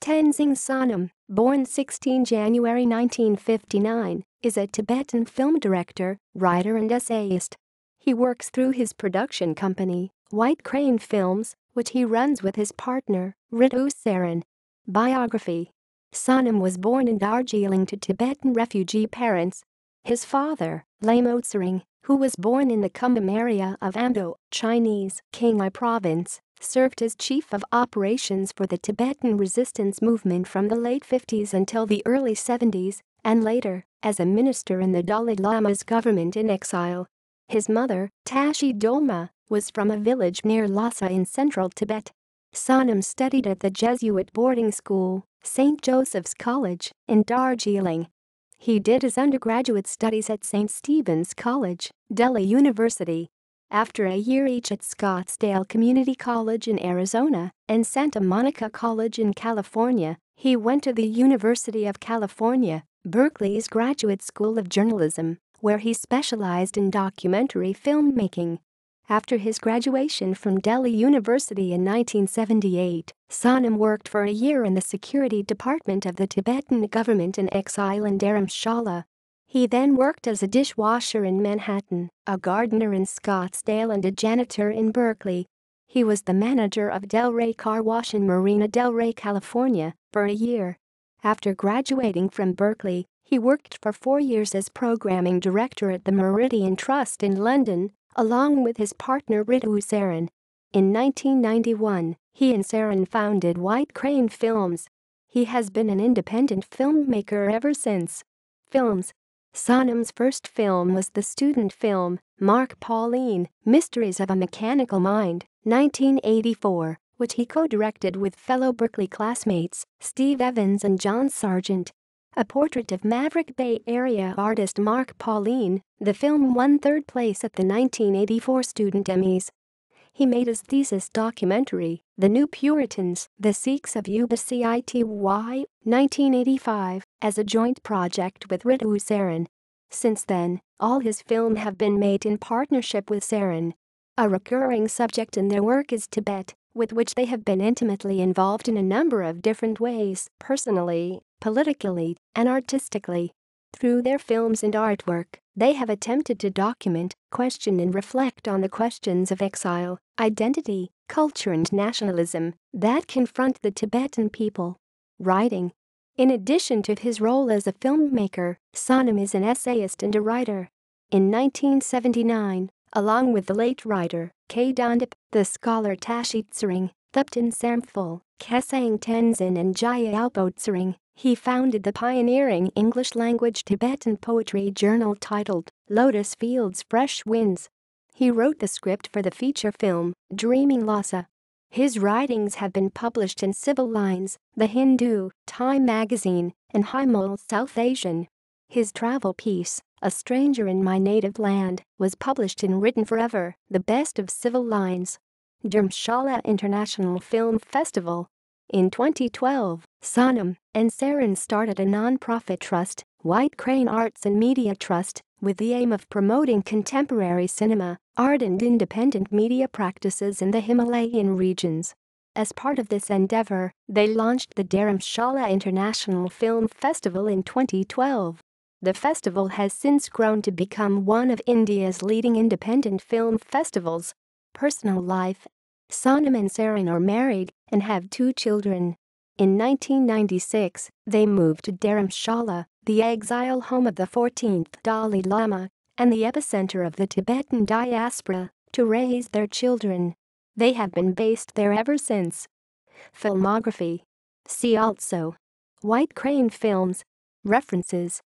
Tenzing Sonam, born 16 January 1959, is a Tibetan film director, writer and essayist. He works through his production company, White Crane Films, which he runs with his partner, Ritu Sarin. Biography. Sonam was born in Darjeeling to Tibetan refugee parents. His father, Ritu Sarin, who was born in the Kumbum area of Amdo, Chinese Qinghai Province, served as chief of operations for the Tibetan resistance movement from the late 50s until the early 70s, and later, as a minister in the Dalai Lama's government in exile. His mother, Tashi Dolma, was from a village near Lhasa in central Tibet. Sonam studied at the Jesuit boarding school, St. Joseph's College, in Darjeeling. He did his undergraduate studies at St. Stephen's College, Delhi University. After a year each at Scottsdale Community College in Arizona and Santa Monica College in California, he went to the University of California, Berkeley's Graduate School of Journalism, where he specialized in documentary filmmaking. After his graduation from Delhi University in 1978, Sonam worked for a year in the security department of the Tibetan government in exile in Dharamshala. He then worked as a dishwasher in Manhattan, a gardener in Scottsdale and a janitor in Berkeley. He was the manager of Del Rey Car Wash in Marina Del Rey, California, for a year. After graduating from Berkeley, he worked for 4 years as programming director at the Meridian Trust in London, along with his partner Ritu Sarin. In 1991, he and Sarin founded White Crane Films. He has been an independent filmmaker ever since. Films. Sonam's first film was the student film, Mark Pauline, Mysteries of a Mechanical Mind, 1984, which he co-directed with fellow Berkeley classmates, Steve Evans and John Sargent. A portrait of Maverick Bay Area artist Mark Pauline, the film won third place at the 1984 Student Emmys. He made his thesis documentary, The New Puritans, The Sikhs of Yuba City, 1985, as a joint project with Ritu Sarin. Since then, all his films have been made in partnership with Sarin. A recurring subject in their work is Tibet, with which they have been intimately involved in a number of different ways, personally, politically, and artistically. Through their films and artwork, they have attempted to document, question and reflect on the questions of exile, identity, culture and nationalism that confront the Tibetan people. Writing. In addition to his role as a filmmaker, Sonam is an essayist and a writer. In 1979, along with the late writer, K. Dondip, the scholar Tashi Tsering, Thupten Samphul, Kesang Tenzin and Jaya Alpo Tsering, he founded the pioneering English-language Tibetan poetry journal titled Lotus Fields Fresh Winds. He wrote the script for the feature film, Dreaming Lhasa. His writings have been published in Civil Lines, The Hindu, Time magazine, and Himal South Asian. His travel piece, A Stranger in My Native Land, was published in Written Forever, the best of Civil Lines. Dharamshala International Film Festival. In 2012, Sonam and Sarin started a non-profit trust, White Crane Arts and Media Trust, with the aim of promoting contemporary cinema, art and independent media practices in the Himalayan regions. As part of this endeavor, they launched the Dharamshala International Film Festival in 2012. The festival has since grown to become one of India's leading independent film festivals. Personal life. Sonam and Sarin are married and have 2 children. In 1996, they moved to Dharamshala, the exile home of the 14th Dalai Lama and the epicenter of the Tibetan diaspora, to raise their children. They have been based there ever since. Filmography. See also: White Crane Films. References.